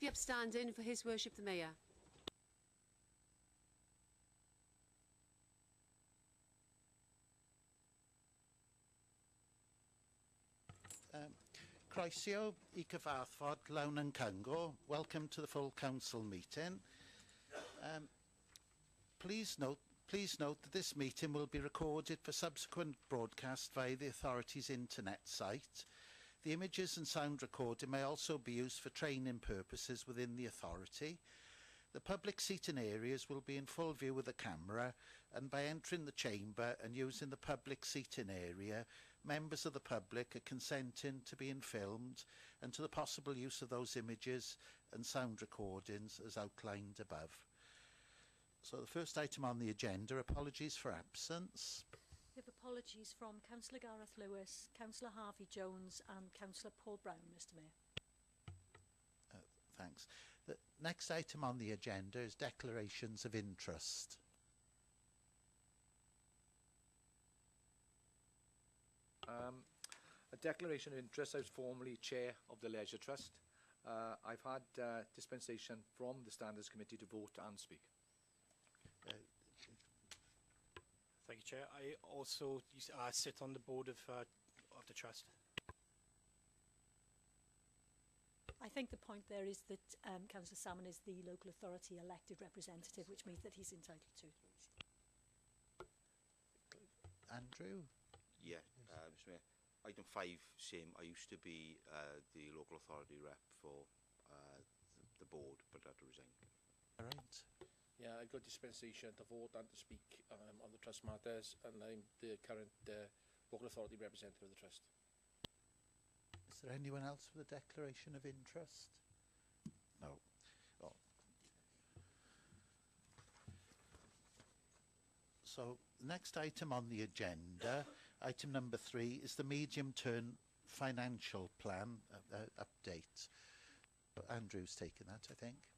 Be upstanding for His Worship the Mayor. Croeso I cyfarfod lawn yn Cyngor. Welcome to the full council meeting. Please note that this meeting will be recorded for subsequent broadcast via the authority's internet site. The images and sound recording may also be used for training purposes within the authority. The public seating areas will be in full view with the camera, and by entering the chamber and using the public seating area, members of the public are consenting to being filmed and to the possible use of those images and sound recordings as outlined above. So the first item on the agenda, apologies for absence. We have apologies from Councillor Gareth Lewis, Councillor Harvey Jones and Councillor Paul Brown, Mr Mayor. Thanks. The next item on the agenda is declarations of interest. A declaration of interest. I was formerly chair of the Leisure Trust. I've had dispensation from the Standards Committee to vote and speak. Thank you, Chair. I also sit on the board of the Trust. I think the point there is that Councillor Salmon is the local authority elected representative, which means that he's entitled to. Andrew? Yeah, Mr Mayor. Item 5, same. I used to be the local authority rep for the board, but I had to resign. All right. Yeah, I got dispensation to vote and to speak on the Trust matters, and I'm the current local authority representative of the Trust. Is there anyone else with a declaration of interest? No. Oh. So the next item on the agenda, item number 3, is the medium-term financial plan update. Andrew's taken that, I think.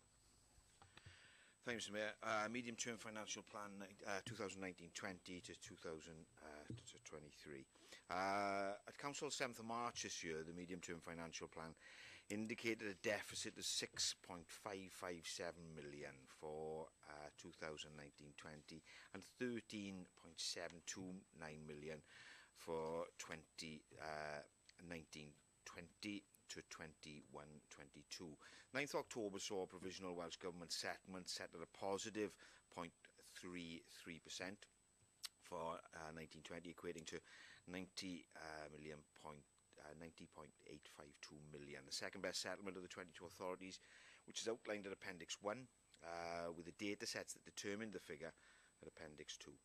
Thanks, Mr Mayor. Medium-term financial plan 2019-20 to 2023. At Council 7th of March this year, the medium-term financial plan indicated a deficit of 6.557 million for 2019-20 and 13.729 million for 2019-20 to 21-22. 9th October saw a provisional Welsh Government settlement set at a positive 0.33% for 1920, equating to 90.852 million. The second best settlement of the 22 authorities, which is outlined at Appendix 1, with the data sets that determined the figure at Appendix 2.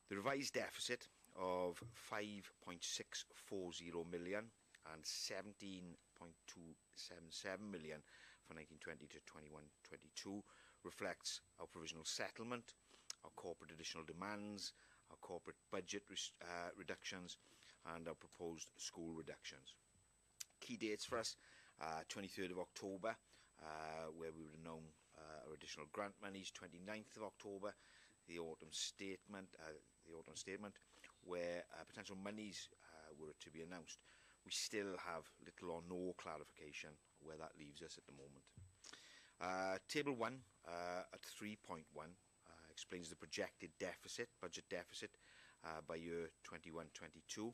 The revised deficit of 5.640 million and 17.277 million for 1920 to 21-22 reflects our provisional settlement, our corporate additional demands, our corporate budget reductions, and our proposed school reductions. Key dates for us: 23rd of October, where we would have known our additional grant monies. 29th of October, the autumn statement, where potential monies were to be announced. We still have little or no clarification where that leaves us at the moment. Table 1 at 3.1 explains the projected budget deficit by year 21-22.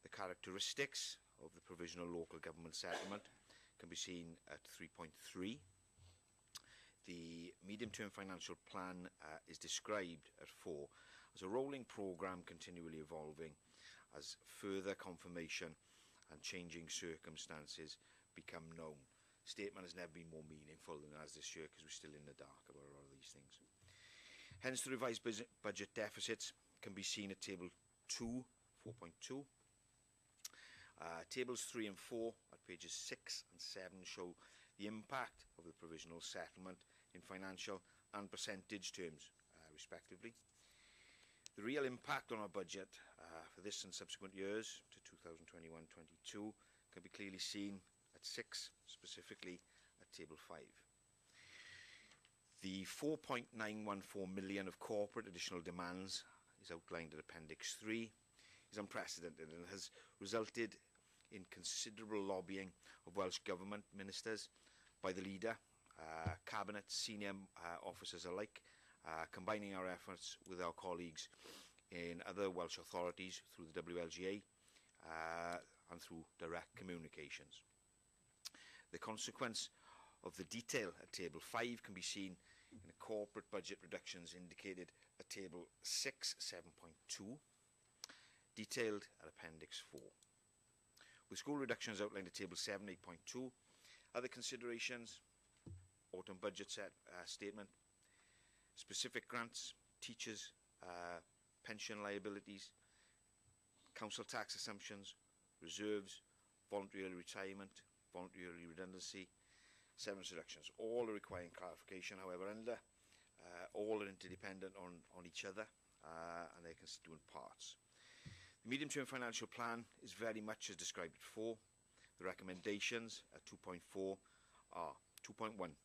The characteristics of the provisional local government settlement can be seen at 3.3. The medium-term financial plan is described at 4 as a rolling programme continually evolving as further confirmation and changing circumstances become known. Statement has never been more meaningful than as this year, because we're still in the dark about a lot of these things. Hence, the revised budget deficits can be seen at Table 2, 4.2. Tables 3 and 4 at pages 6 and 7 show the impact of the provisional settlement in financial and percentage terms, respectively. The real impact on our budget for this and subsequent years to 2021-22 can be clearly seen at 6, specifically at Table 5. The 4.914 million of corporate additional demands is outlined at Appendix 3 is unprecedented and has resulted in considerable lobbying of Welsh Government ministers by the leader, cabinet, senior officers alike, combining our efforts with our colleagues in other Welsh authorities through the WLGA and through direct communications. The consequence of the detail at Table 5 can be seen in the corporate budget reductions indicated at Table 6, 7.2, detailed at Appendix 4. With school reductions outlined at Table 7, 8.2, other considerations, autumn budget statement, specific grants, teachers, pension liabilities, council tax assumptions, reserves, voluntary early retirement, voluntary early redundancy, severance reductions, all are requiring clarification. However, all are interdependent on each other and their constituent parts. The medium-term financial plan is very much as described before. The recommendations at 2.4 are 2.1.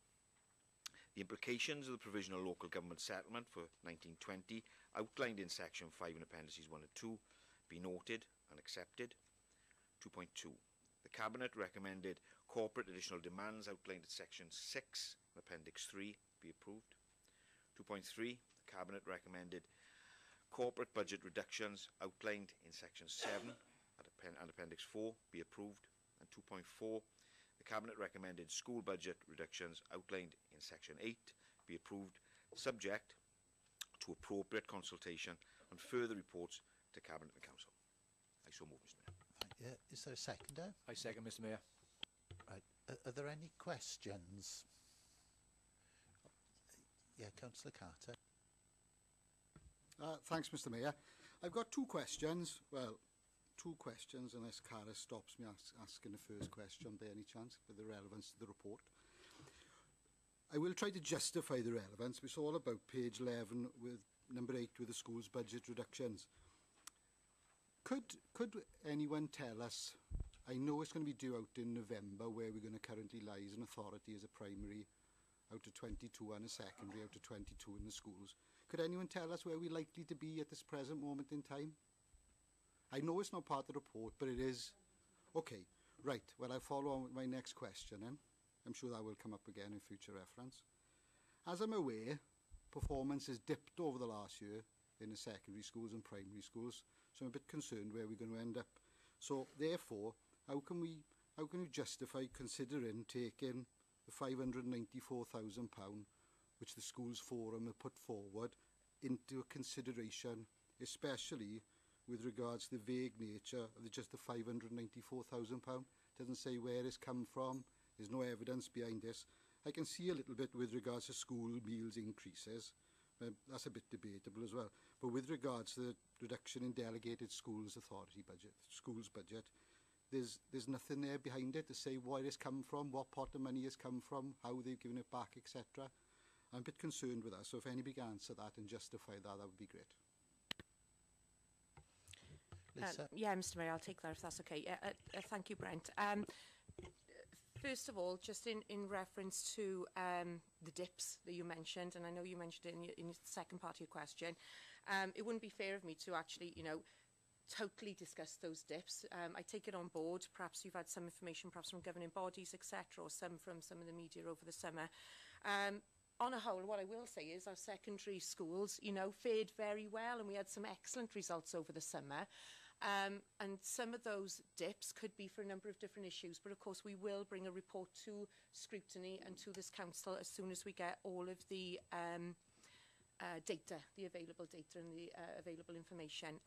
The implications of the provisional local government settlement for 1920 outlined in section 5 in appendices 1 and 2 be noted and accepted. 2.2. The Cabinet recommended corporate additional demands outlined at section 6 appendix 3 be approved. 2.3. The Cabinet recommended corporate budget reductions outlined in section 7 and appendix 4 be approved. And 2.4. The Cabinet recommended school budget reductions outlined in section 8 be approved, subject to appropriate consultation and further reports to Cabinet and Council. I so move, Mr. Mayor. Yeah, is there a seconder? I second, Mr. Mayor. Right. Are there any questions? Yeah, Councillor Carter. Thanks, Mr. Mayor. I've got two questions. Well, two questions, unless Cara stops me asking the first question by any chance, for the relevance to the report. I will try to justify the relevance. It's all about page 11 with number 8 with the school's budget reductions. Could anyone tell us, I know it's going to be due out in November, where we're going to currently lie as an authority as a primary out of 22 and a secondary out of 22 in the schools. Could anyone tell us where we're likely to be at this present moment in time? I know it's not part of the report, but it is. Okay, right. Well, I'll follow on with my next question then. I'm sure that will come up again in future reference. As I'm aware, performance has dipped over the last year in the secondary schools and primary schools, so I'm a bit concerned where we're going to end up. So, therefore, how can you justify considering taking the £594,000 which the Schools Forum have put forward into consideration, especially with regards to the vague nature of just the £594,000? Doesn't say where it's come from. There's no evidence behind this. I can see a little bit with regards to school meals increases. That's a bit debatable as well. But with regards to the reduction in delegated schools authority budget, schools budget, there's nothing there behind it to say where it's come from, what pot of money has come from, how they've given it back, etc. I'm a bit concerned with that. So if anybody can answer that and justify that, that would be great. Lisa? Yeah, Mr. Mayor, I'll take that if that's okay. Thank you, Brent. First of all, just in reference to the dips that you mentioned, and I know you mentioned it in your second part of your question, it wouldn't be fair of me to actually, totally discuss those dips. I take it on board. Perhaps you've had some information, perhaps from governing bodies, etc., or some from some of the media over the summer. On a whole, what I will say is our secondary schools, fared very well, and we had some excellent results over the summer. And some of those dips could be for a number of different issues, but of course we will bring a report to scrutiny and to this council as soon as we get all of the data, the available data and the available information.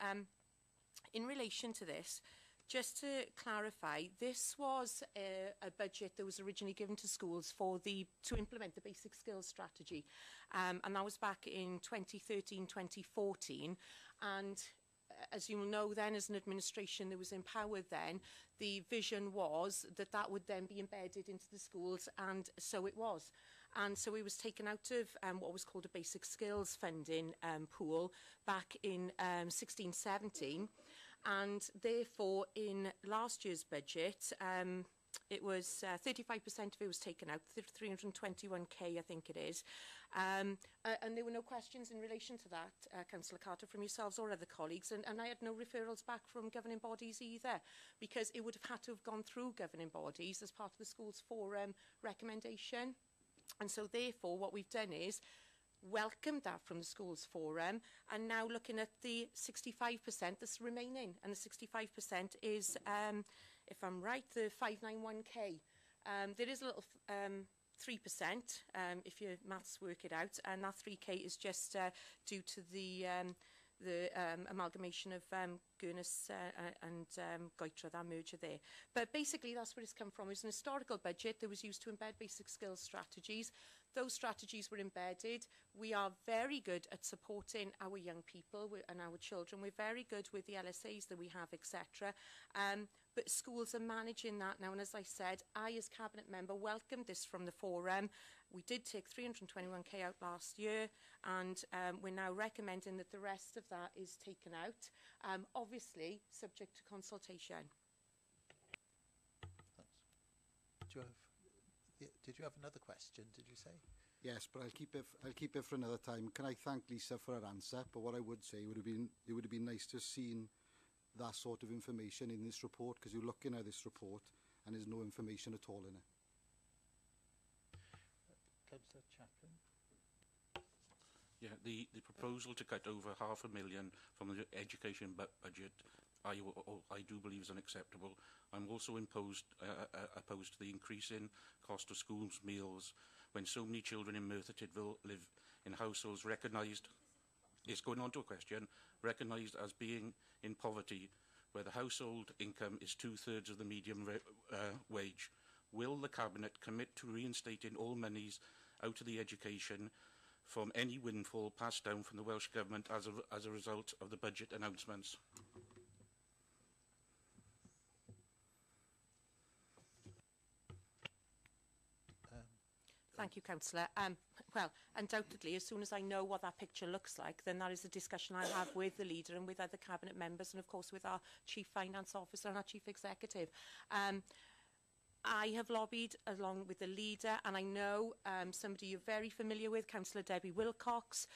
In relation to this, just to clarify, this was a budget that was originally given to schools to implement the basic skills strategy, and that was back in 2013-2014, and as you will know then, as an administration that was empowered then, the vision was that that would then be embedded into the schools, and so it was. And so it was taken out of what was called a basic skills funding pool back in 16-17, and therefore in last year's budget, it was 35% of it was taken out, 321k I think it is, And there were no questions in relation to that, Councillor Carter, from yourselves or other colleagues, and I had no referrals back from governing bodies either, because it would have had to have gone through governing bodies as part of the Schools Forum recommendation. And so therefore what we've done is welcomed that from the Schools Forum, and now looking at the 65% that's remaining, and the 65% is, if I'm right, the 591k. There is a little 3%, if your maths work it out, and that 3k is just due to the amalgamation of Gurnis and Goitra, that merger there. But basically that's where it's come from. It's an historical budget that was used to embed basic skills strategies. Those strategies were embedded. We are very good at supporting our young people and our children. We're very good with the LSAs that we have, etc. But schools are managing that now. And as I said, I as Cabinet Member welcomed this from the Forum. We did take 321k out last year, and we're now recommending that the rest of that is taken out, obviously subject to consultation. Did you have another question, did you say? Yes, but I'll keep it for another time. Can I thank Lisa for her answer? But what I would say it would have been nice to have seen that sort of information in this report, because you're looking at this report and there's no information at all in it. Councillor Chaplin. Yeah, the proposal to cut over £500,000 from the education budget, I do believe is unacceptable. I'm also opposed to the increase in cost of schools meals when so many children in Merthyr live in households recognised, it's going on to a question, recognised as being in poverty, where the household income is 2/3 of the median wage. Will the Cabinet commit to reinstating all monies out of the education from any windfall passed down from the Welsh Government as a result of the budget announcements? Thank you, Councillor. Well, undoubtedly, as soon as I know what that picture looks like, then that is a discussion I have with the leader and with other Cabinet members, and of course with our Chief Finance Officer and our Chief Executive. I have lobbied along with the leader, and I know somebody you're very familiar with, Councillor Debbie Wilcox,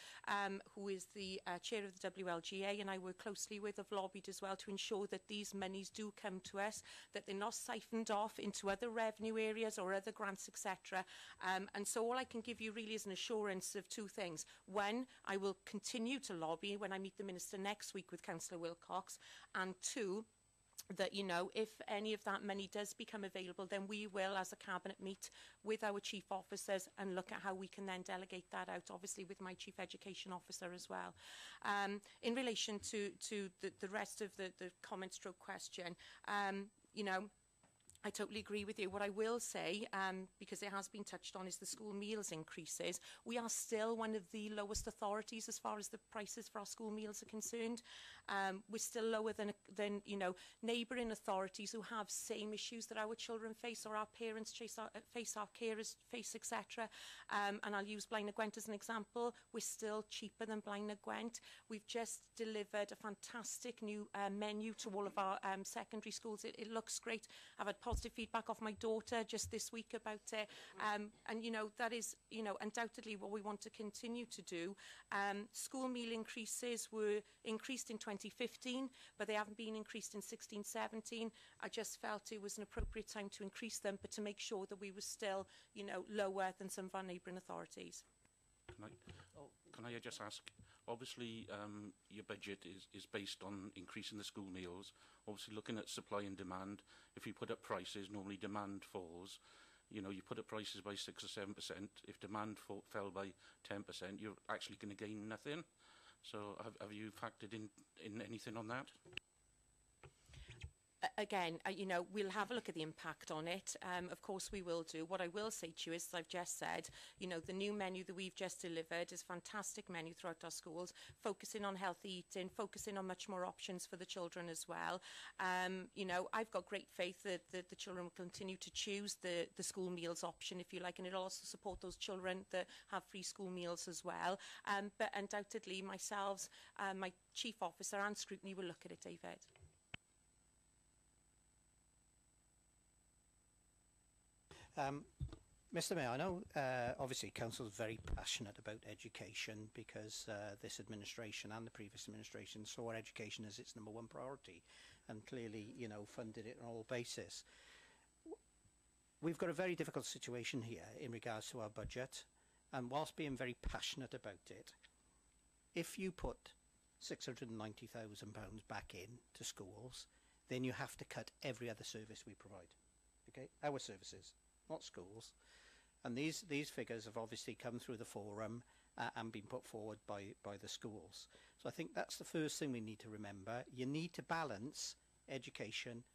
who is the chair of the WLGA, and I work closely with, have lobbied as well to ensure that these monies do come to us, that they're not siphoned off into other revenue areas or other grants, etc. And so all I can give you really is an assurance of two things. One, I will continue to lobby when I meet the Minister next week with Councillor Wilcox, and two, that, you know, if any of that money does become available, then we will, as a Cabinet, meet with our Chief Officers and look at how we can then delegate that out, obviously with my Chief Education Officer as well. In relation to the rest of the comment stroke question, you know, I totally agree with you. What I will say, because it has been touched on, is the school meals increases. We are still one of the lowest authorities as far as the prices for our school meals are concerned. We're still lower than you know, neighbouring authorities who have same issues that our children face, or our parents face, our carers face, etc. And I'll use Blaenau Gwent as an example. We're still cheaper than Blaenau Gwent. We've just delivered a fantastic new menu to all of our secondary schools. It looks great. I've had positive feedback off my daughter just this week about it, and you know, that is, you know, undoubtedly what we want to continue to do. School meal increases were increased in 2015, but they haven't been increased in 16-17. I just felt it was an appropriate time to increase them, but to make sure that we were still, you know, lower than some of our neighbouring authorities. Can I just ask, obviously your budget is based on increasing the school meals, obviously looking at supply and demand. If you put up prices, normally demand falls. You know, you put up prices by 6 or 7%, if demand fell by 10%, you're actually going to gain nothing. So have you factored in anything on that? Again, you know, we'll have a look at the impact on it. Of course we will do. What I will say to you is, as I've just said, you know, the new menu that we've just delivered is a fantastic menu throughout our schools, focusing on healthy eating, focusing on much more options for the children as well. You know, I've got great faith that the children will continue to choose the school meals option, if you like, and it'll also support those children that have free school meals as well. But undoubtedly, myself, my Chief Officer and Scrutiny will look at it, David. Mr Mayor, I know obviously Council is very passionate about education because this administration and the previous administration saw education as its #1 priority and clearly, you know, funded it on all basis. We've got a very difficult situation here in regards to our budget, and whilst being very passionate about it, if you put £690,000 back in to schools, then you have to cut every other service we provide. Okay, our services, not schools. And these figures have obviously come through the forum and been put forward by the schools. So I think that's the first thing we need to remember. You need to balance education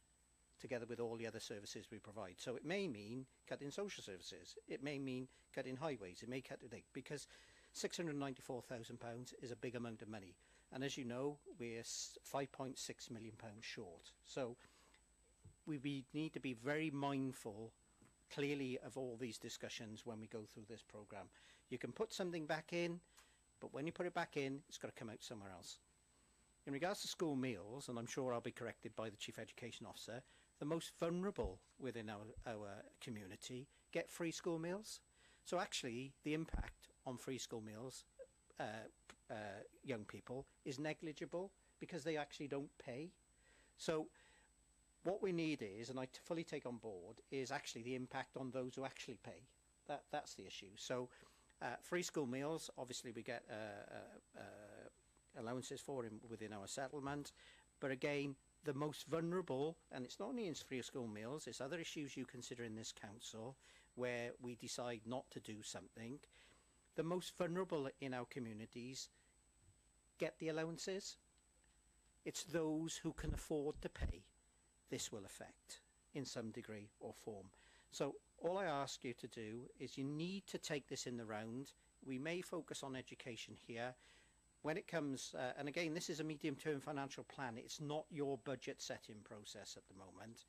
together with all the other services we provide. So it may mean cutting social services. It may mean cutting highways. It may cut it, because £694,000 is a big amount of money. And as you know, we're £5.6 million short. So we need to be very mindful, clearly, of all these discussions when we go through this programme. You can put something back in, but when you put it back in, it's got to come out somewhere else. In regards to school meals, and I'm sure I'll be corrected by the Chief Education Officer, the most vulnerable within our community get free school meals. So actually, the impact on free school meals, young people, is negligible because they actually don't pay. So what we need is, and I fully take on board, is actually the impact on those who actually pay. That's the issue. So free school meals, obviously we get allowances for within our settlement, but again, the most vulnerable, and it's not only in free school meals, it's other issues you consider in this council where we decide not to do something. The most vulnerable in our communities get the allowances. It's those who can afford to pay this will affect in some degree or form. So all I ask you to do is you need to take this in the round. We may focus on education here. When it comes, and again, this is a medium-term financial plan. It's not your budget setting process at the moment.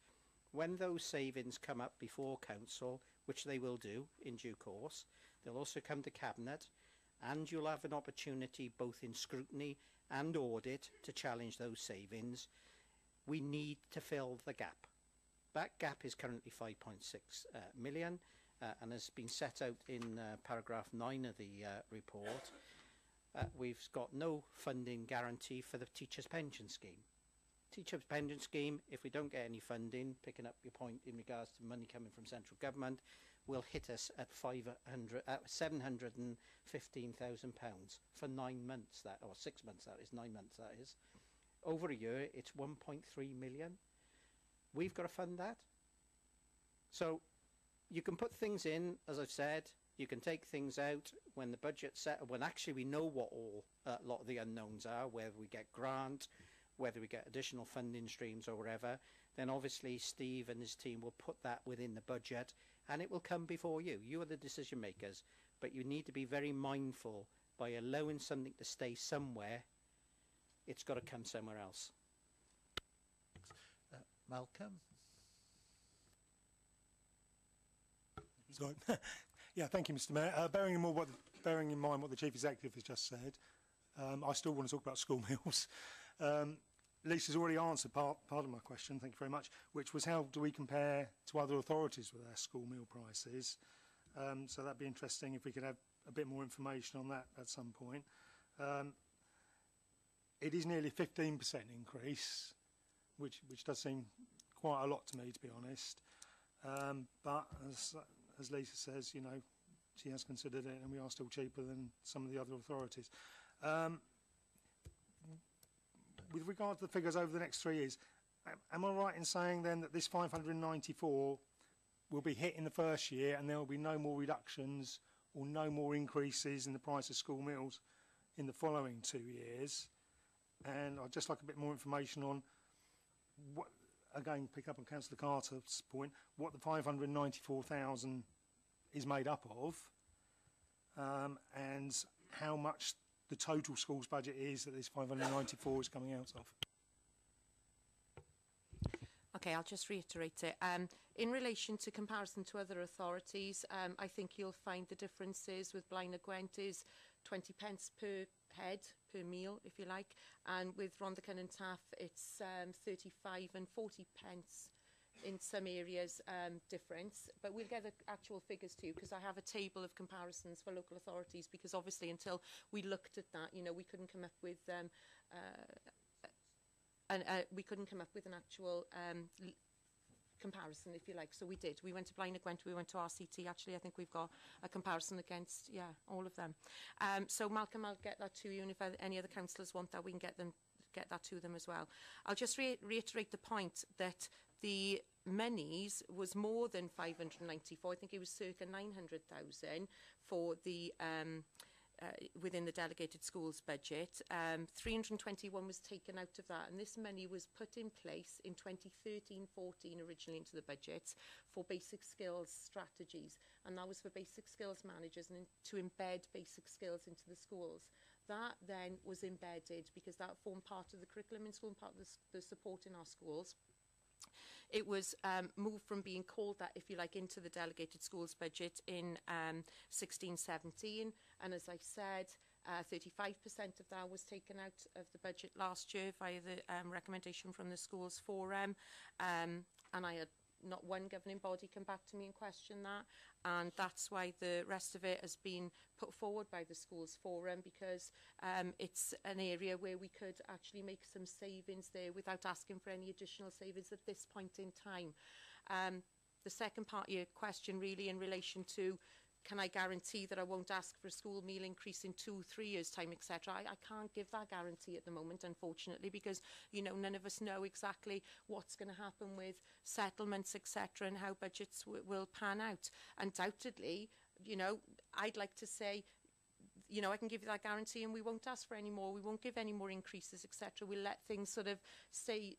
When those savings come up before council, which they will do in due course, they'll also come to cabinet, and you'll have an opportunity both in scrutiny and audit to challenge those savings. We need to fill the gap. That gap is currently 5.6 million and has been set out in paragraph 9 of the report. We've got no funding guarantee for the teachers' pension scheme. Teachers' pension scheme, if we don't get any funding, picking up your point in regards to money coming from central government, will hit us at £715,000 for 9 months, or 6 months, that is, 9 months, that is. Over a year, it's 1.3 million. We've got to fund that. So you can put things in, as I've said, you can take things out when the budget's set, when actually we know what a lot of the unknowns are, whether we get grant, whether we get additional funding streams or whatever, then obviously Steve and his team will put that within the budget and it will come before you. You are the decision makers, but you need to be very mindful by allowing something to stay somewhere, it's got to come somewhere else. Malcolm? Sorry. Yeah, thank you, Mr Mayor. Bearing in mind what the Chief Executive has just said, I still want to talk about school meals. Lisa's already answered part of my question, thank you very much, which was how do we compare to other authorities with their school meal prices? So that'd be interesting if we could have a bit more information on that at some point. It is nearly 15% increase, which does seem quite a lot to me, to be honest. But as Lisa says, you know, she has considered it, and we are still cheaper than some of the other authorities. With regard to the figures over the next 3 years, am I right in saying then that this 594 will be hit in the first year, and there will be no more reductions or no more increases in the price of school meals in the following 2 years? And I'd just like a bit more information on what, again, pick up on Councillor Carter's point, what the 594,000 is made up of, and how much the total schools budget is that this 594 is coming out of. Okay, I'll just reiterate it. In relation to comparison to other authorities, I think you'll find the differences with Blaenau Gwent is 20 pence per head, per meal, if you like, and with Rhondda Cynon and Taff, it's 35 and 40 pence in some areas difference, but we'll get the actual figures to you because I have a table of comparisons for local authorities, because obviously until we looked at that, you know, we couldn't come up with we couldn't come up with an actual comparison, if you like. So we did. We went to Blaenau Gwent, we went to RCT. Actually, I think we've got a comparison against, yeah, all of them. So Malcolm, I'll get that to you, and if any other councillors want that, we can get that to them as well. I'll just reiterate the point that the monies was more than 594. I think it was circa 900,000 for the within the delegated schools budget. 321 was taken out of that, and this money was put in place in 2013-14 originally into the budget for basic skills strategies, and that was for basic skills managers and to embed basic skills into the schools. That then was embedded because that formed part of the curriculum in school and part of the support in our schools. It was moved from being called that, if you like, into the delegated schools budget in 16-17. And as I said, 35% of that was taken out of the budget last year via the recommendation from the Schools Forum. And I had not one governing body come back to me and question that. And that's why the rest of it has been put forward by the Schools Forum, because it's an area where we could actually make some savings there without asking for any additional savings at this point in time. The second part of your question really in relation to, can I guarantee that I won't ask for a school meal increase in 2-3 years' time, etc.? I can't give that guarantee at the moment, unfortunately, because, you know, none of us know exactly what's going to happen with settlements, etc., and how budgets will pan out. Undoubtedly, you know, I'd like to say, you know, I can give you that guarantee and we won't ask for any more, we won't give any more increases, etc. We'll let things sort of stay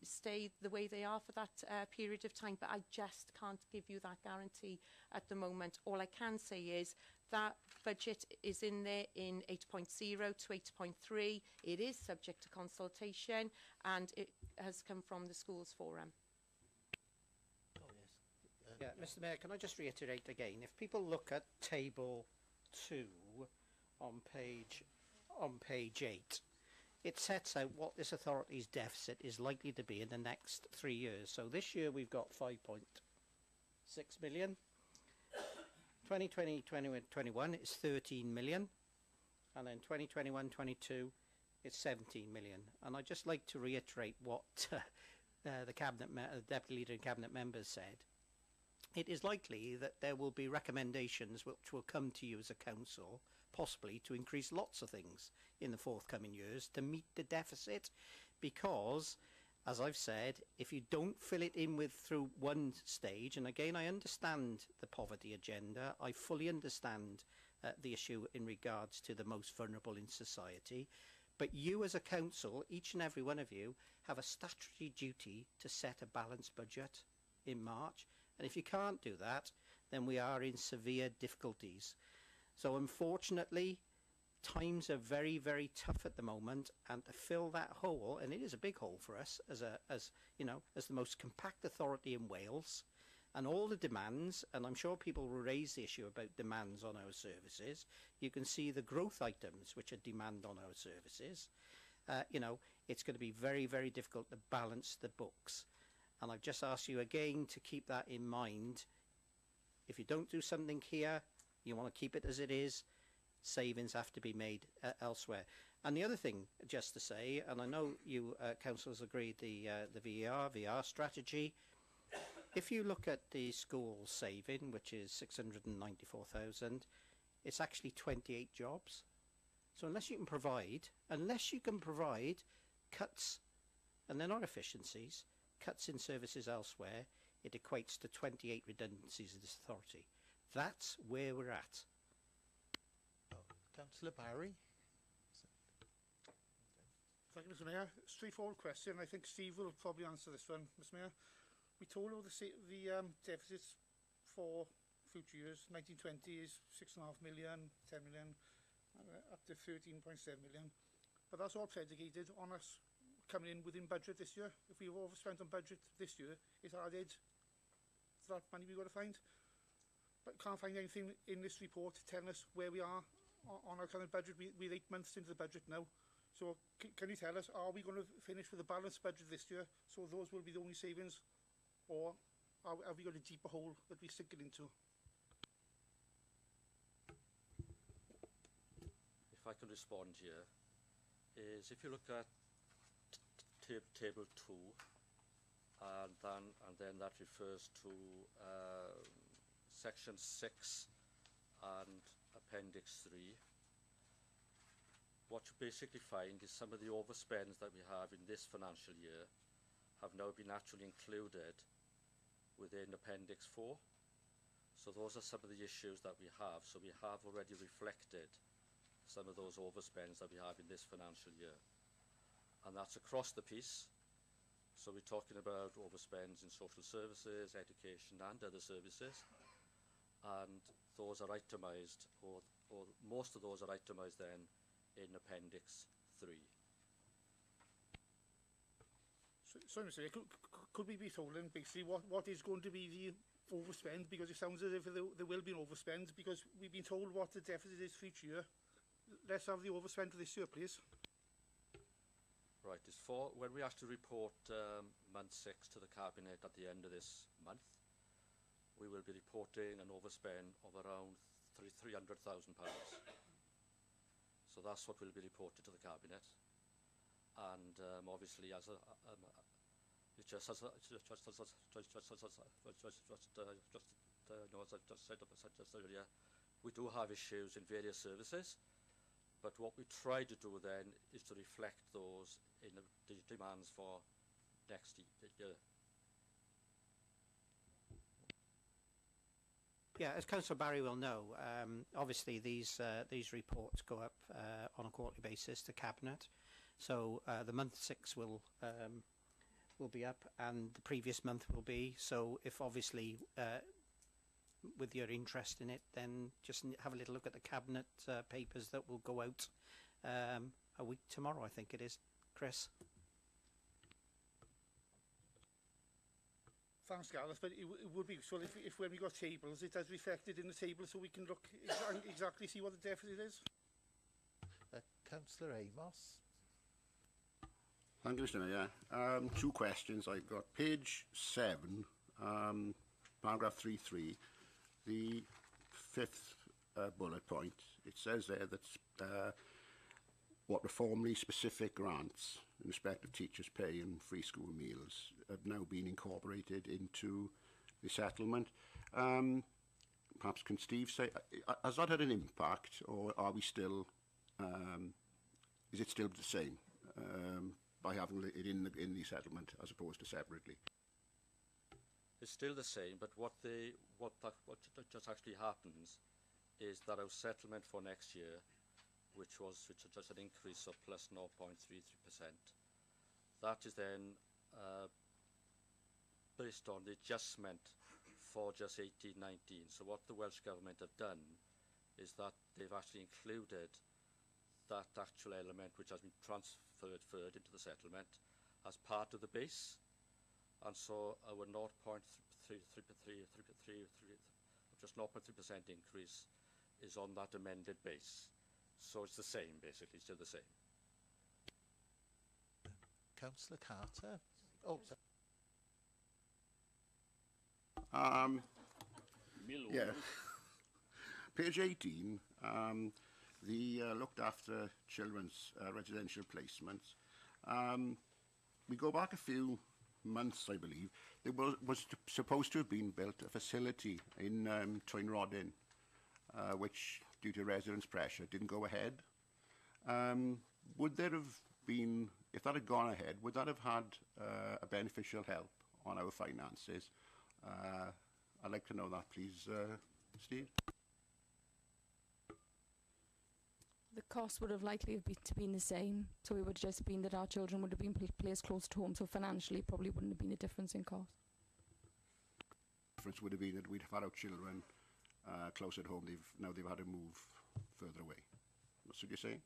the way they are for that period of time, but I just can't give you that guarantee at the moment. All I can say is that budget is in there in 8.0 to 8.3. It is subject to consultation and it has come from the Schools Forum. Yeah, Mr. Mayor, can I just reiterate again, if people look at table 2 on page 8, it sets out what this authority's deficit is likely to be in the next 3 years. So this year we've got 5.6 million. 2020-21 is 13 million, and then 2021-22 it's 17 million. And I'd just like to reiterate what the Deputy Leader and Cabinet members said. It is likely that there will be recommendations which will come to you as a council, possibly to increase lots of things in the forthcoming years to meet the deficit, because, as I've said, if you don't fill it in with through one stage, and again I understand the poverty agenda, I fully understand the issue in regards to the most vulnerable in society, but you as a council, each and every one of you, have a statutory duty to set a balanced budget in March. And if you can't do that, then we are in severe difficulties. So unfortunately, times are very, very tough at the moment, and to fill that hole, and it is a big hole for us as you know, as the most compact authority in Wales, and all the demands, and I'm sure people will raise the issue about demands on our services. You can see the growth items which are demand on our services. You know, it's going to be very, very difficult to balance the books. And I've just asked you again to keep that in mind. If you don't do something here, you want to keep it as it is, savings have to be made elsewhere. And the other thing, just to say, and I know you councillors agreed the VR strategy. If you look at the school saving, which is 694,000, it's actually 28 jobs. So unless you can provide cuts, and they're not efficiencies, cuts in services elsewhere, it equates to 28 redundancies of this authority. That's where we're at. Councillor Barry. Thank you, Mr. Mayor. Straightforward question. I think Steve will probably answer this one, Mr. Mayor. We told all the deficits for future years. 1920 is 6.5 million, 10 million, up to 13.7 million. But that's all predicated on us coming in within budget this year. If we've overspent on budget this year, it's added to that money we've got to find. But can't find anything in this report telling us where we are on our current budget. We're 8 months into the budget now. So can you tell us, are we going to finish with a balanced budget this year? So those will be the only savings? Or have we got a deeper hole that we're sinking into? If I can respond here, is if you look at table 2, and then that refers to section 6 and appendix 3, what you basically find is some of the overspends that we have in this financial year have now been actually included within appendix 4. So those are some of the issues that we have. So we have already reflected some of those overspends that we have in this financial year, and that's across the piece. So we're talking about overspends in social services, education and other services, and those are itemised, or most of those are itemised then in appendix 3. So Mr. Mayor, could we be told then basically what is going to be the overspend? Because it sounds as if there will be an overspend, because we've been told what the deficit is for each year. Let's have the overspend for this year, please. Right, it's for when we actually report month 6 to the Cabinet at the end of this month, we will be reporting an overspend of around £300,000. So that's what will be reported to the Cabinet. And obviously, as I just said earlier, we do have issues in various services, but what we try to do then is to reflect those in the demands for next year. Yeah, as Councillor Barry will know, obviously these reports go up on a quarterly basis to Cabinet. So the month 6 will be up, and the previous month will be. So if obviously with your interest in it, then just have a little look at the Cabinet papers that will go out a week tomorrow, I think it is. Chris? Thanks, Gareth, but it would be useful if when we got tables, it has reflected in the table so we can look exactly see what the deficit is. Councillor Amos. Thank you, Mr. Mayor. 2 questions. I've got page 7, paragraph 3.3, the 5th bullet point. It says there that what were formerly specific grants in respect of teachers' pay and free school meals have now been incorporated into the settlement. Perhaps can Steve say, has that had an impact, or are we still, is it still the same by having it in the settlement as opposed to separately? It's still the same, but what just actually happens is that our settlement for next year, which was just an increase of plus 0.33%, that is then based on the adjustment for just 18-19. So what the Welsh Government have done is that they've actually included that actual element which has been transferred into the settlement as part of the base, and so our 0.3%, just 0.3% increase is on that amended base. So it's the same, basically, still the same. Councillor Carter. Oh, sorry. Yeah. Page 18, the looked after children's residential placements. We go back a few months, I believe. There was supposed to have been built a facility in Tydfil, which, due to residents' pressure, didn't go ahead. Would there have been, if that had gone ahead, would that have had a beneficial help on our finances? I'd like to know that, please, Steve. The cost would have likely been the same, so it would have just been that our children would have been placed close to home, so financially probably wouldn't have been a difference in cost. The difference would have been that we'd have had our children close at home. Now they've had to move further away. That's what you're saying?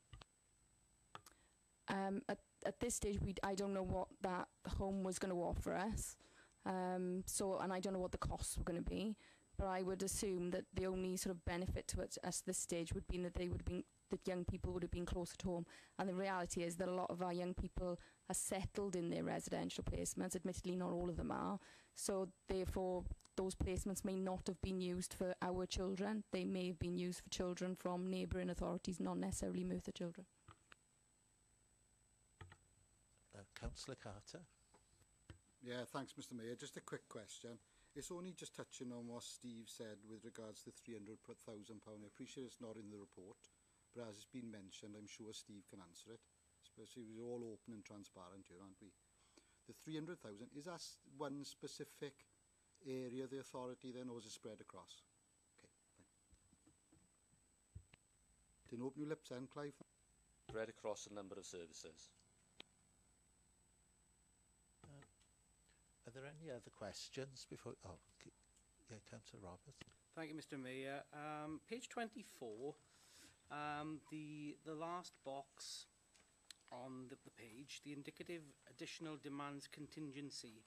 At this stage, I don't know what that home was going to offer us, and I don't know what the costs were going to be, but I would assume that the only sort of benefit to us at this stage would be that they would have been that young people would have been close at home. And the reality is that a lot of our young people are settled in their residential placements. Admittedly, not all of them are. So therefore, those placements may not have been used for our children. They may have been used for children from neighbouring authorities, not necessarily Merthyr children. Councillor Carter. Yeah, thanks, Mr. Mayor. Just a quick question. It's only just touching on what Steve said with regards to £300,000. I appreciate it's not in the report, but as it's been mentioned, I'm sure Steve can answer it. Especially we're all open and transparent here, aren't we? The 300,000, is that one specific area of the authority then, or is it spread across? Okay, fine. Didn't open your lips then, Clive? Spread across a number of services. Are there any other questions before? Oh, yeah, Councillor Roberts. Thank you, Mr. Mayor. Page 24, the last box on the page, the indicative additional demands contingency.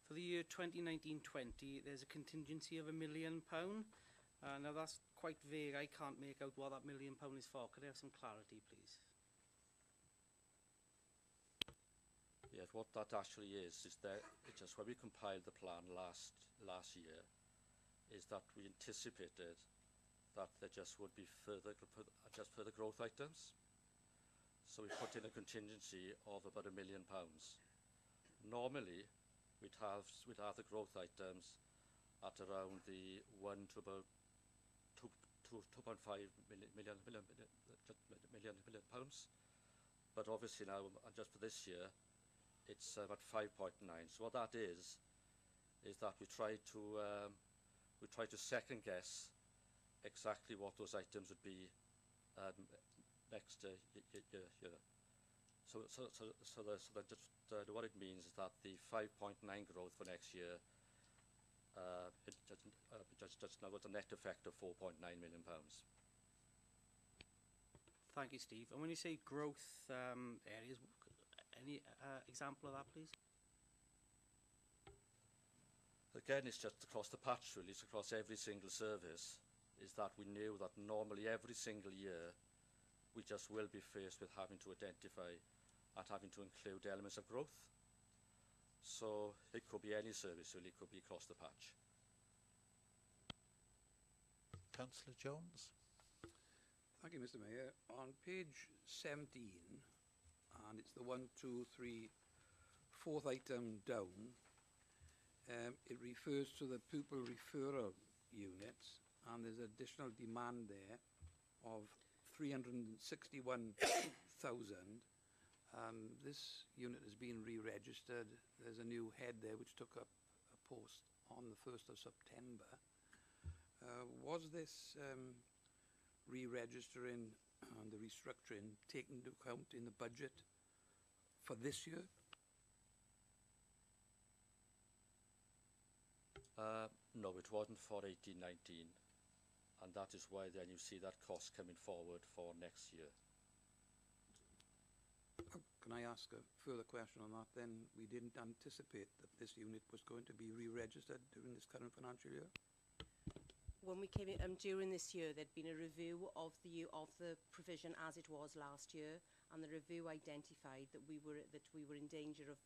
For the year 2019-20, there's a contingency of £1 million. Now that's quite vague. I can't make out what that £1 million is for. Could I have some clarity, please? Yes, what that actually is that it's just when we compiled the plan last year, is that we anticipated that there just would be further growth items. So we put in a contingency of about £1 million. Normally, we'd have the growth items at around the 1 to about 2.5 million pounds. But obviously now, just for this year, it's about 5.9. So what that is that we try to second guess exactly what those items would be next year. So what it means is that the 5.9 growth for next year, it just now got a net effect of £4.9 million. Thank you, Steve. And when you say growth areas, any example of that, please? Again, it's just across the patch, really. It's across every single service. Is that we knew that normally every single year we just will be faced with having to identify and having to include elements of growth. So it could be any service, really. It could be across the patch. Councillor Jones. Thank you, Mr. Mayor. On page 17, and it's the 1, 2, 3, 4th item down, it refers to the pupil referral units, and there's additional demand there of 361,000. This unit has been re-registered. There's a new head there which took up a post on the 1st of September. Was this re-registering and the restructuring taken into account in the budget for this year? No, it wasn't for 18-19, and that is why then you see that cost coming forward for next year. Can I ask a further question on that then? We didn't anticipate that this unit was going to be re-registered during this current financial year? When we came in during this year, there'd been a review of the provision as it was last year, and the review identified that we were in danger of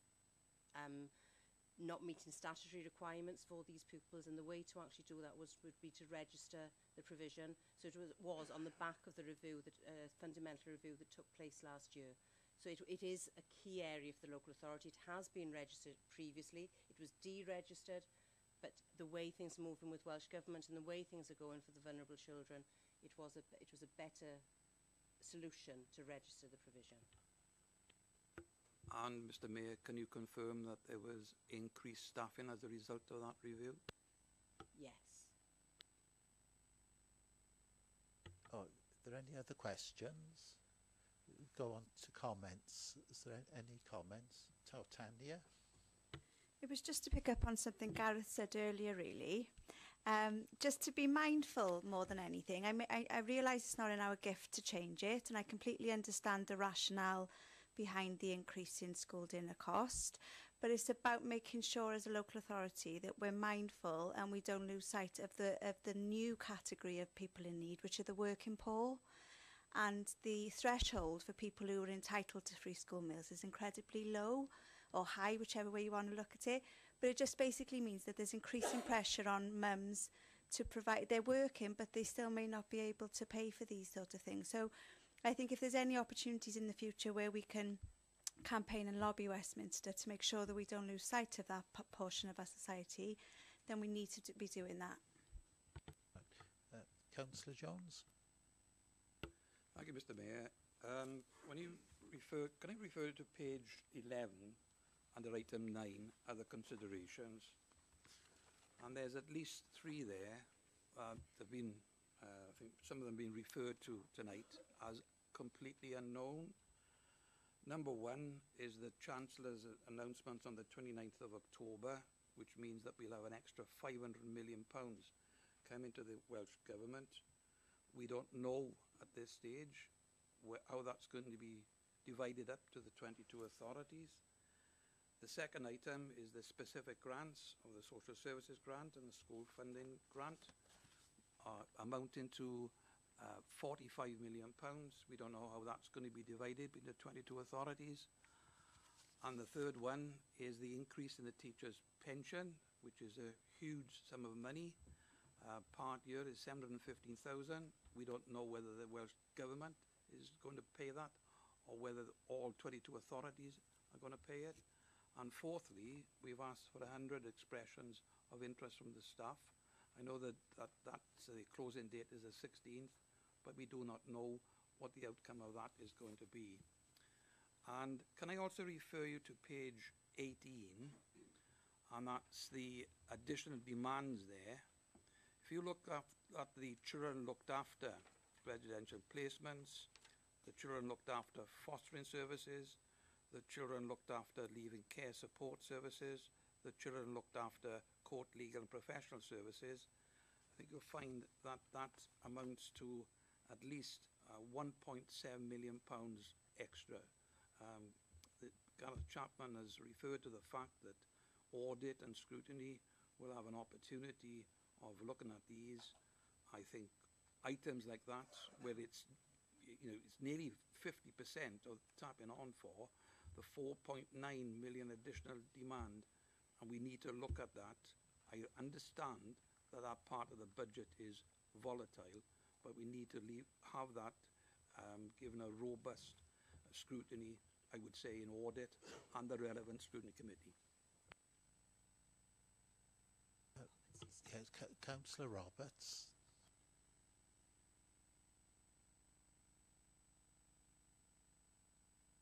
not meeting statutory requirements for these pupils, and the way to actually do that would be to register the provision. So it was on the back of the review, that fundamental review that took place last year. So it is a key area for the local authority. It has been registered previously. It was deregistered. But the way things are moving with Welsh Government and the way things are going for the vulnerable children, it was a better solution to register the provision. And, Mr. Mayor, can you confirm that there was increased staffing as a result of that review? Yes. Oh, are there any other questions? Go on to comments. Is there any comments? Tanya? It was just to pick up on something Gareth said earlier, really. Just to be mindful more than anything. I realise it's not in our gift to change it, and I completely understand the rationale behind the increase in school dinner cost, but it's about making sure as a local authority that we're mindful and we don't lose sight of the new category of people in need, which are the working poor. and the threshold for people who are entitled to free school meals is incredibly low or high, whichever way you want to look at it. But it just basically means that there's increasing pressure on mums to provide. They're working, but they still may not be able to pay for these sort of things. So I think if there's any opportunities in the future where we can campaign and lobby Westminster to make sure that we don't lose sight of that portion of our society, then we need to be doing that. Councillor Jones. Thank you, Mr. Mayor. When you refer, can I refer to page 11 under item 9, other considerations? And there's at least 3 there. They've been, I think some of them being referred to tonight as completely unknown. Number 1 is the Chancellor's announcement on the 29th of October, which means that we'll have an extra £500 million coming to the Welsh Government. We don't know at this stage how that's going to be divided up to the 22 authorities. The second item is the specific grants of the Social Services Grant and the School Funding Grant, amounting to £45 million. We don't know how that's going to be divided between the 22 authorities. And the third one is the increase in the teachers' pension, which is a huge sum of money. Part year is 715,000. We don't know whether the Welsh Government is going to pay that or whether all 22 authorities are going to pay it. And fourthly, we've asked for 100 expressions of interest from the staff. I know that that's the closing date is the 16th, but we do not know what the outcome of that is going to be. And can I also refer you to page 18, and that's the additional demands there. If you look at the children looked after residential placements, the children looked after fostering services, the children looked after leaving care support services, the children looked after court legal and professional services, I think you'll find that that amounts to at least £1.7 million extra. Gareth Chapman has referred to the fact that audit and scrutiny will have an opportunity of looking at these. I think items like that, where it's, it's nearly 50% of tapping on for the 4.9 million additional demand, and we need to look at that. I understand that that part of the budget is volatile, but we need to have that given a robust scrutiny, I would say, in audit and the relevant scrutiny committee. Yes, Councillor Roberts.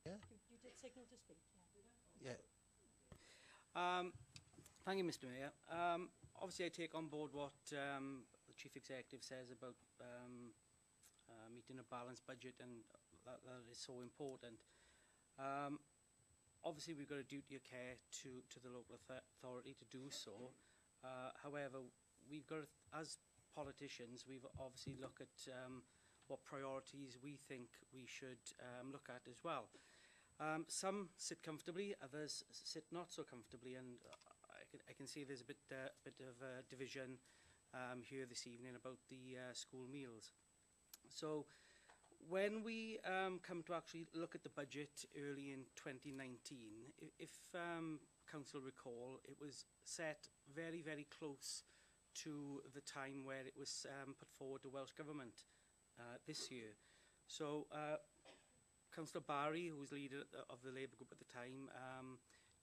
Yeah. You did signal to speak. Yeah. Thank you, Mr. Mayor. Obviously, I take on board what the Chief Executive says about meeting a balanced budget, and that is so important. Obviously, we've got a duty of care to the local authority to do so. However, we've got, as politicians, we've obviously looked at what priorities we think we should look at as well. Some sit comfortably, others sit not so comfortably, and I can see there's a bit of division here this evening about the school meals. So when we come to actually look at the budget early in 2019, if Council recall, it was set very, very close to the time where it was put forward to Welsh Government this year. So Councillor Barry, who was leader of the Labour group at the time,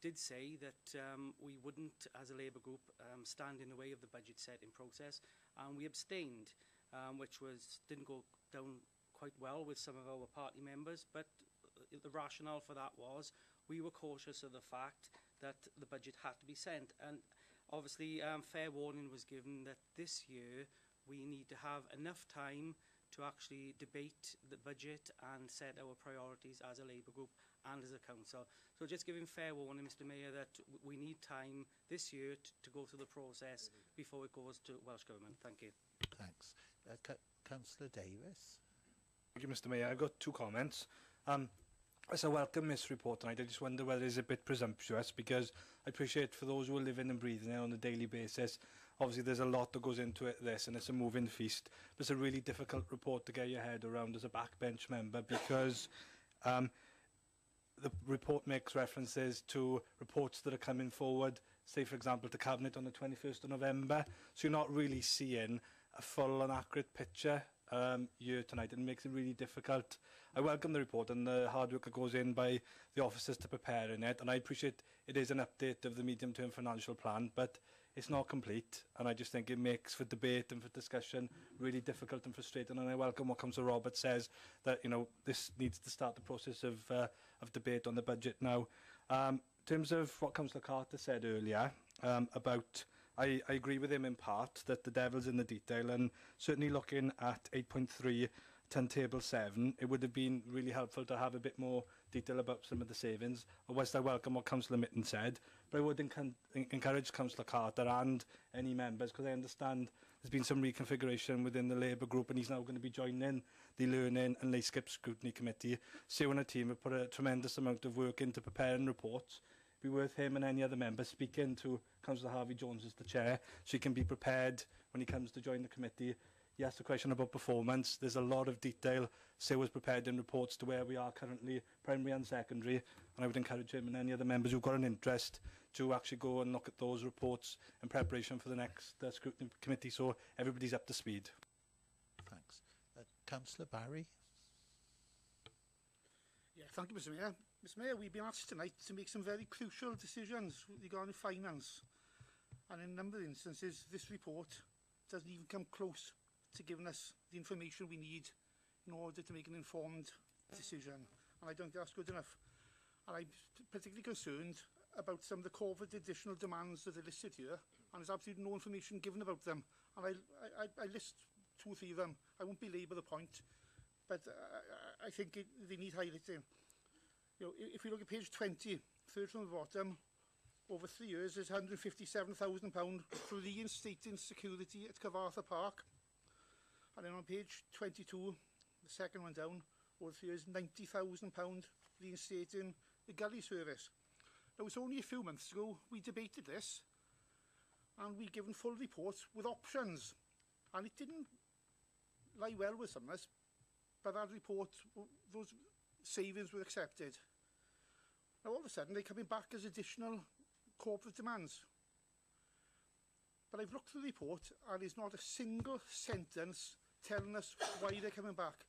did say that we wouldn't, as a Labour group, stand in the way of the budget setting process, and we abstained, which didn't go down quite well with some of our party members, but the rationale for that was we were cautious of the fact that the budget had to be sent, and obviously fair warning was given that this year we need to have enough time to actually debate the budget and set our priorities as a Labour group and as a council. So just giving fair warning, Mr Mayor, that we need time this year to go through the process before it goes to Welsh Government. Thank you. Thanks. Councillor Davis. Thank you, Mr Mayor. I've got 2 comments. It's a welcome this report tonight. I just wonder whether it's a bit presumptuous, because I appreciate for those who are living and breathing it on a daily basis, obviously there's a lot that goes into it, this, and it's a moving feast. But it's a really difficult report to get your head around as a backbench member, because the report makes references to reports that are coming forward, say for example to Cabinet on the 21st of November, so you're not really seeing a full and accurate picture here tonight, and it makes it really difficult. I welcome the report and the hard work that goes in by the officers to preparing it, and I appreciate it is an update of the medium-term financial plan, but it's not complete, and I just think it makes for debate and for discussion really difficult and frustrating. And I welcome what Councillor Roberts says, that this needs to start the process of debate on the budget now. In terms of what Councillor Carter said earlier about, I agree with him in part that the devil's in the detail, and certainly looking at 8.3 Table 7, it would have been really helpful to have a bit more detail about some of the savings. Whilst I welcome what Councillor Mitten said, but I would encourage Councillor Carter and any members, because I understand there's been some reconfiguration within the Labour group, and he's now going to be joining the Learning and Lay Skip Scrutiny Committee. Sue and her team have put a tremendous amount of work into preparing reports. It'd be worth him and any other member speaking to Councillor Harvey Jones as the chair, so he can be prepared when he comes to join the committee. He asked a question about performance. There's a lot of detail. Sue has prepared in reports to where we are currently, primary and secondary, and I would encourage him and any other members who've got an interest to actually go and look at those reports in preparation for the next scrutiny committee, so everybody's up to speed. Thanks. Councillor Barry. Yeah, thank you, Mr Mayor. Mr Mayor, we've been asked tonight to make some very crucial decisions regarding finance, and in a number of instances this report doesn't even come close to giving us the information we need in order to make an informed decision, and I don't think that's good enough. And I'm particularly concerned about some of the COVID additional demands that are listed here, and there's absolutely no information given about them, and I list 2 or 3 of them. I won't belabor the point, but I think they need highlighting. If you look at page 20, third from the bottom, over 3 years there's £157,000 for reinstating security at Cyfarthfa Park. And then on page 22, the second one down, over 3 years, £90,000 reinstating the gully service. Now, it's only a few months ago we debated this, and we given full reports with options, and it didn't lie well with some of us, but that report, those savings were accepted. Now, all of a sudden, they're coming back as additional corporate demands. But I've looked through the report, and there's not a single sentence telling us why they're coming back.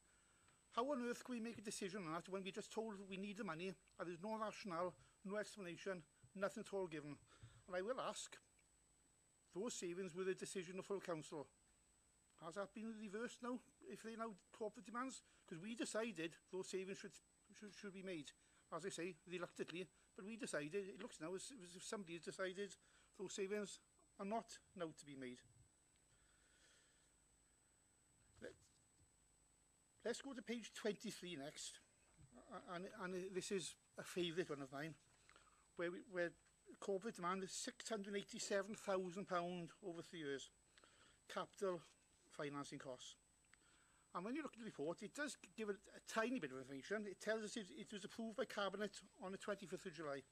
How on earth can we make a decision on that when we just told we need the money, and there's no rationale, no explanation, nothing at all given? And I will ask, those savings were the decision of full council. Has that been reversed now, if they're now corporate demands? Because we decided those savings should be made. As I say, reluctantly, but we decided, it looks now as if somebody has decided those savings are not now to be made. Let's go to page 23 next, and this is a favourite one of mine, where corporate demand is £687,000 over 3 years, capital financing costs. And when you look at the report, it does give a tiny bit of information. It tells us it was approved by Cabinet on the 25th of July.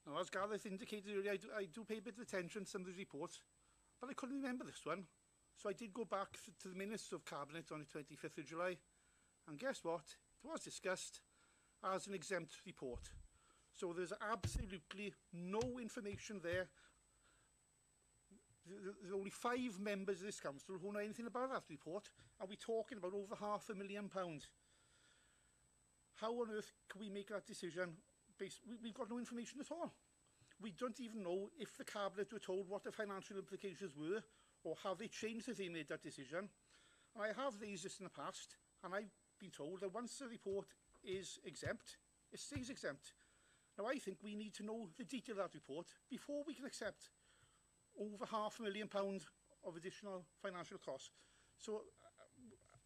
Now, as Gareth indicated earlier, I do pay a bit of attention to some of the reports, but I couldn't remember this one. So I did go back to the minutes of Cabinet on the 25th of July, and guess what? It was discussed as an exempt report. So there's absolutely no information there. There are only 5 members of this council who know anything about that report, and we're talking about over £500,000. How on earth can we make that decision? We've got no information at all. We don't even know if the Cabinet were told what the financial implications were, or have they changed if they made that decision. And I have raised this in the past, and I've been told that once the report is exempt, it stays exempt. Now, I think we need to know the detail of that report before we can accept over £500,000 of additional financial costs. So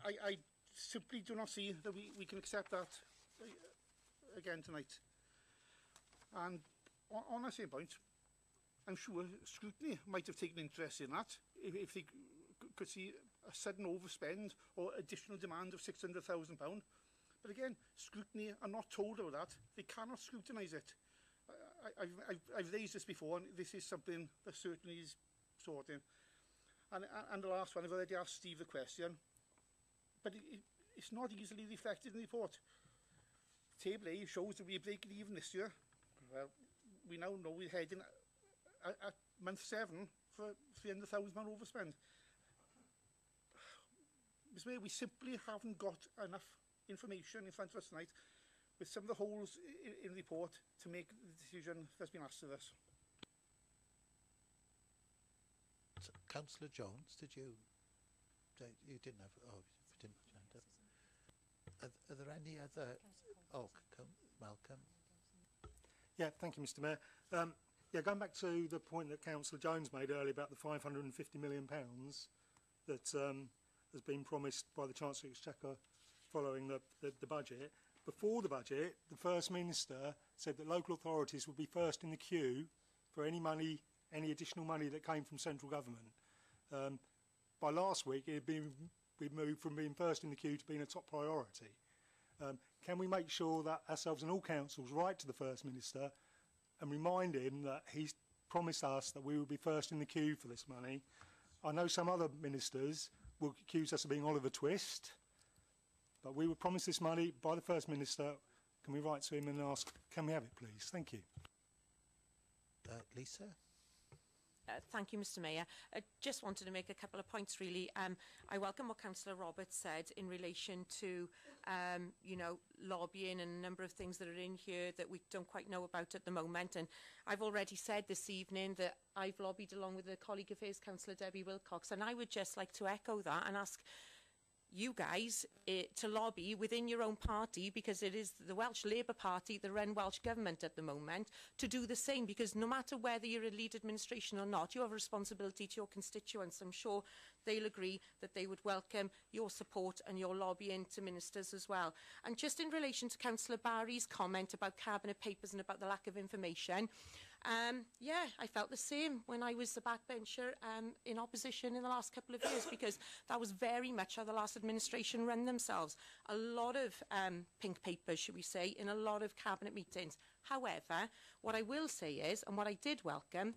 I simply do not see that we can accept that again tonight. And on that same point, I'm sure scrutiny might have taken interest in that if they could see a sudden overspend or additional demand of £600,000. But again, scrutiny are not told about that. They cannot scrutinise it. I've raised this before, and this is something that certainly is sorting. And the last one, I've already asked Steve the question, but it's not easily reflected in the report. Table A shows that we're breaking even this year. Well, we now know we're heading at month 7 for £300,000 overspend. Mr. Mayor, we simply haven't got enough information in front of us tonight with some of the holes in the report to make the decision that's been asked of us. So, Councillor Jones, did you? You didn't have. Oh, you didn't stand up. Are there any other? Oh, Malcolm. Yeah, thank you, Mr. Mayor. Yeah, going back to the point that Councillor Jones made earlier about the £550 million that has been promised by the Chancellor Exchequer following the budget. Before the budget, the First Minister said that local authorities would be first in the queue for any money, any additional money that came from central government. By last week, we'd moved from being first in the queue to being a top priority. Can we make sure that ourselves and all councils write to the First Minister and remind him that he's promised us that we will be first in the queue for this money? I know some other ministers will accuse us of being Oliver Twist, but we were promised this money by the First Minister. Can we write to him and ask, can we have it, please? Thank you. Lisa? Thank you, Mr. Mayor. I just wanted to make a couple of points, really. I welcome what Councillor Roberts said in relation to, you know, lobbying and a number of things that are in here that we don't quite know about at the moment. And I've already said this evening that I've lobbied along with a colleague of his, Councillor Debbie Wilcox, and I would just like to echo that and ask you guys to lobby within your own party, because it is the Welsh Labour Party that run Welsh Government at the moment, to do the same, because no matter whether you're a lead administration or not, you have a responsibility to your constituents. I'm sure they'll agree that they would welcome your support and your lobbying to ministers as well. And just in relation to Councillor Barry's comment about cabinet papers and about the lack of information, yeah, I felt the same when I was the backbencher in opposition in the last couple of years, because that was very much how the last administration ran themselves. A lot of pink papers, should we say, in a lot of cabinet meetings. However, what I will say is, and what I did welcome,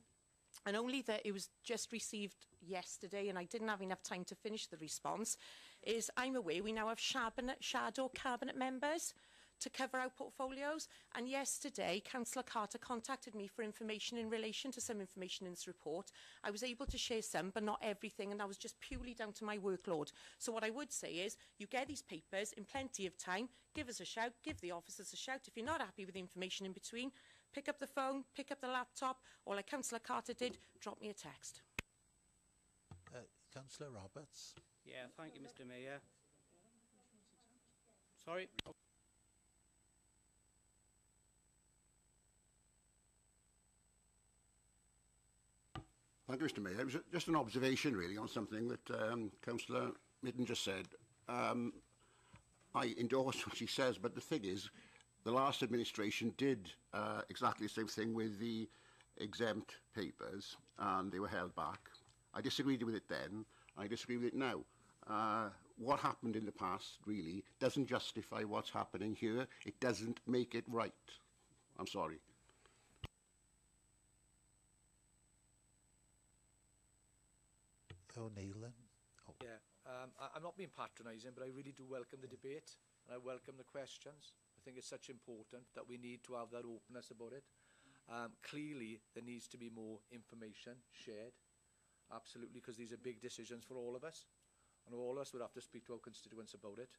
and only that it was just received yesterday and I didn't have enough time to finish the response, is I'm aware we now have shadow cabinet members to cover our portfolios. And yesterday, Councillor Carter contacted me for information in relation to some information in this report. I was able to share some, but not everything, and that was just purely down to my workload. So what I would say is, you get these papers in plenty of time, give us a shout, give the officers a shout. If you're not happy with the information in between, pick up the phone, pick up the laptop, or like Councillor Carter did, drop me a text. Councillor Roberts. Yeah, thank you, Mr. Mayor. Sorry. Thank you, Mr. Mayor. It was just an observation, really, on something that Councillor Midden just said. I endorse what she says, but the thing is, the last administration did exactly the same thing with the exempt papers, and they were held back. I disagreed with it then. I disagree with it now. What happened in the past, really, doesn't justify what's happening here. It doesn't make it right. I'm sorry. O'Neill. Oh. Yeah, I'm not being patronising, but I really do welcome the debate and I welcome the questions. I think it's such important that we need to have that openness about it. Clearly, there needs to be more information shared, absolutely, because these are big decisions for all of us, and all of us would have to speak to our constituents about it.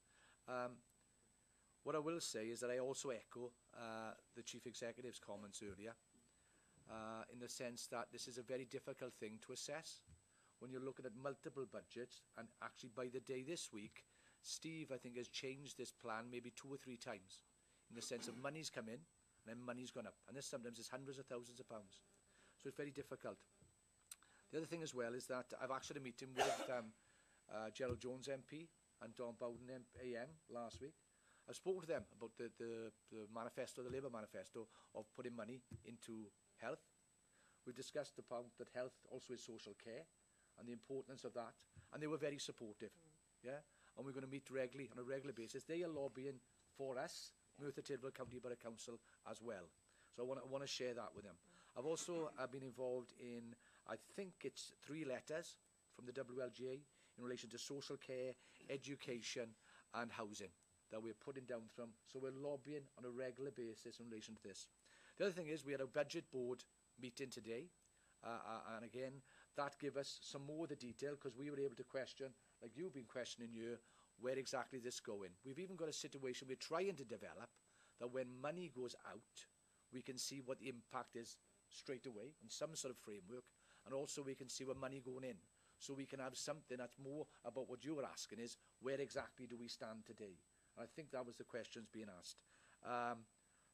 What I will say is that I also echo the Chief Executive's comments earlier, in the sense that this is a very difficult thing to assess. When you're looking at multiple budgets, and actually by the day this week, Steve, I think, has changed this plan maybe 2 or 3 times, in the sense of money's come in, and then money's gone up. And this sometimes is hundreds of thousands of pounds. So it's very difficult. The other thing as well is that I've actually had a meeting with Gerald Jones MP and Don Bowden AM last week. I've spoken to them about the manifesto, the Labour manifesto, of putting money into health. We've discussed the point that health also is social care, and the importance of that, and they were very supportive, yeah. And we're going to meet regularly on a regular basis. They are lobbying for us, Merthyr Tydfil County Borough Council as well. So I want to share that with them. I've also been involved in, I think it's 3 letters from the WLGA in relation to social care, education and housing that we're putting down from. So we're lobbying on a regular basis in relation to this. The other thing is we had a budget board meeting today. And again, that gave us some more of the detail because we were able to question, like you've been questioning here, where exactly this is going. We've even got a situation we're trying to develop that when money goes out, we can see what the impact is straight away in some sort of framework, and also we can see where money going in. So we can have something that's more about what you were asking is, where exactly do we stand today? And I think that was the questions being asked.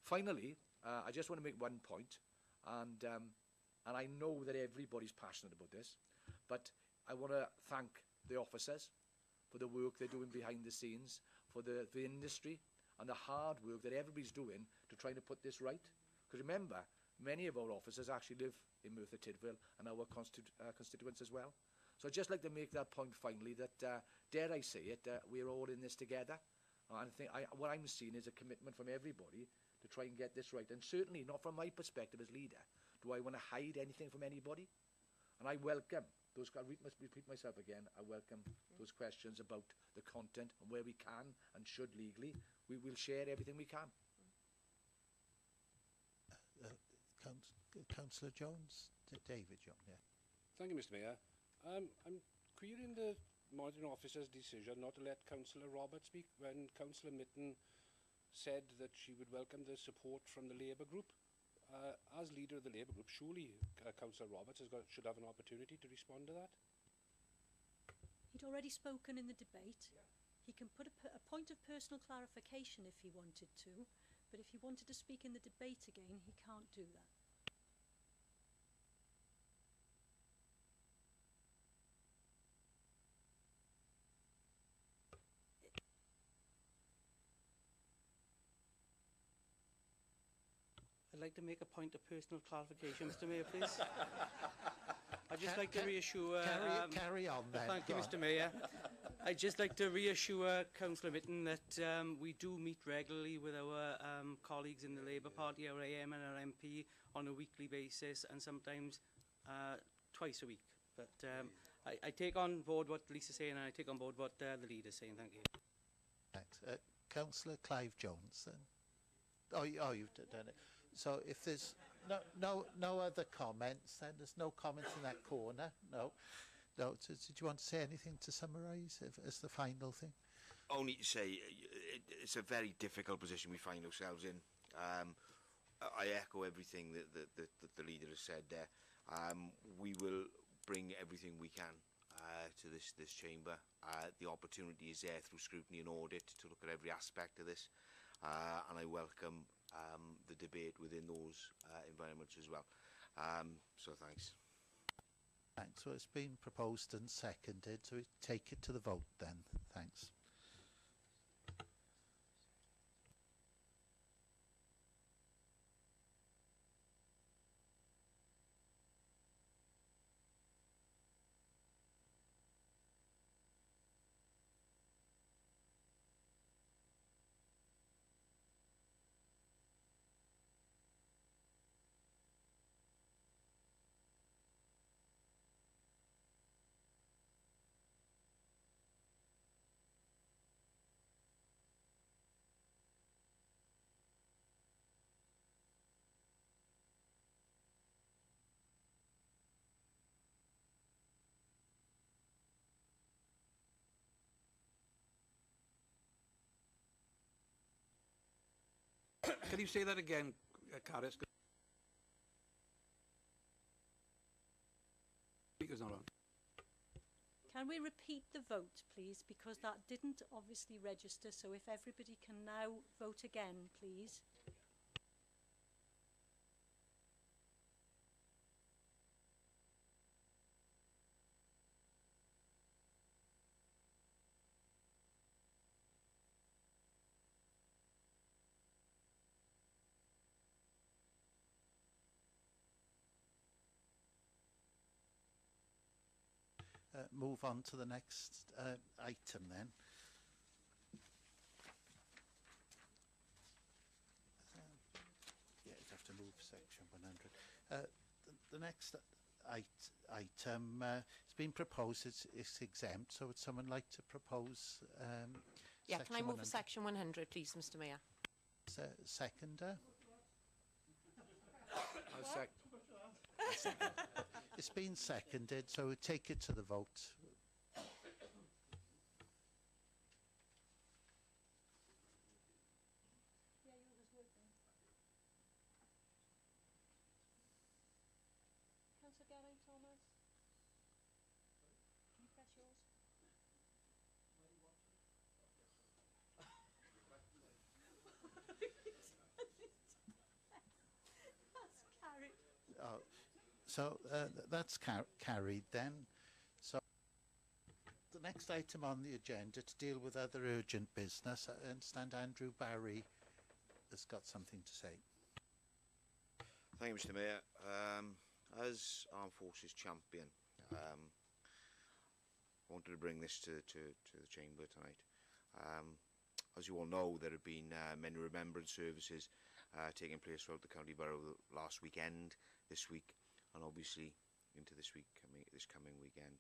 Finally, I just want to make one point, and I know that everybody's passionate about this, but I want to thank the officers for the work they're doing behind the scenes, for the industry and the hard work that everybody's doing to try to put this right. Because remember, many of our officers actually live in Merthyr Tydfil and our constituents as well. So I'd just like to make that point finally that, dare I say it, we're all in this together. And I think what I'm seeing is a commitment from everybody to try and get this right. And certainly not from my perspective as leader do I want to hide anything from anybody. And I welcome those, I must repeat myself again, I welcome those questions about the content and where we can and should legally. We will share everything we can. Councillor Jones, David Jones, yeah. Thank you, Mr Mayor. I'm querying the monitoring officer's decision not to let Councillor Roberts speak when Councillor Mitten said that she would welcome the support from the Labour group. As leader of the Labour group, surely Councillor Roberts should have an opportunity to respond to that. He'd already spoken in the debate. Yeah. He can put a point of personal clarification if he wanted to, but if he wanted to speak in the debate again, he can't do that. I'd like to make a point of personal clarification, Mr Mayor, please. I'd just like to reassure... carry on then. Thank you, Mr Mayor. I'd just like to reassure Councillor Mitten that we do meet regularly with our colleagues in the Labour Party, our AM and our MP, on a weekly basis and sometimes twice a week. But I take on board what Lisa's saying and I take on board what the leader's saying. Thank you. Thanks. Councillor Clive Jones then. Oh, you've done it. So if there's no other comments, then there's no comments in that corner. No. So did you want to say anything to summarise as the final thing? Only to say it's a very difficult position we find ourselves in. I echo everything that the leader has said there. We will bring everything we can to this chamber. The opportunity is there through scrutiny and audit to look at every aspect of this, and I welcome the debate within those environments as well. So thanks. Thanks. So it's been proposed and seconded, so we take it to the vote then. Thanks. Can you say that again, Caris? Speaker's not on. Can we repeat the vote, please? Because that didn't obviously register, so if everybody can now vote again, please. Move on to the next item then. 100. The next item it's been proposed it's exempt, so would someone like to propose Yeah, can I move 100? for section 100, please, Mr Mayor? Seconder? I'll sec. It's been seconded, so we'll take it to the vote. Councillor Gary Thomas? Can you press yours? Oh, so that's carried then. So the next item on the agenda to deal with other urgent business. I understand Andrew Barry has got something to say. Thank you, Mr Mayor. As Armed Forces champion, I wanted to bring this to the Chamber tonight. As you all know, there have been many remembrance services taking place throughout the County Borough last weekend, this week, and obviously into this coming weekend.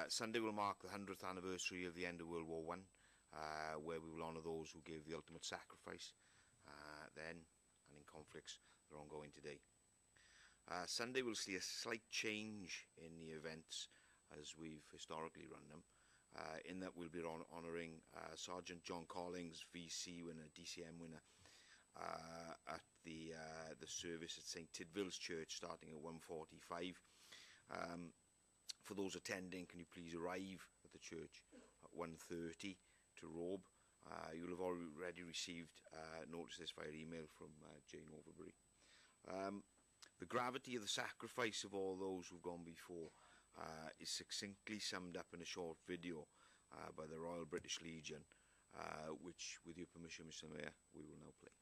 Sunday will mark the 100th anniversary of the end of World War I, where we will honour those who gave the ultimate sacrifice then and in conflicts that are ongoing today. Sunday will see a slight change in the events as we've historically run them, in that we'll be honouring Sergeant John Collins, VC winner, DCM winner, at the service at St Tydfil's Church starting at 1:45. For those attending, can you please arrive at the church at 1:30 to robe? You'll have already received notices via email from Jane Overbury. The gravity of the sacrifice of all those who've gone before is succinctly summed up in a short video by the Royal British Legion, which, with your permission, Mr Mayor, we will now play.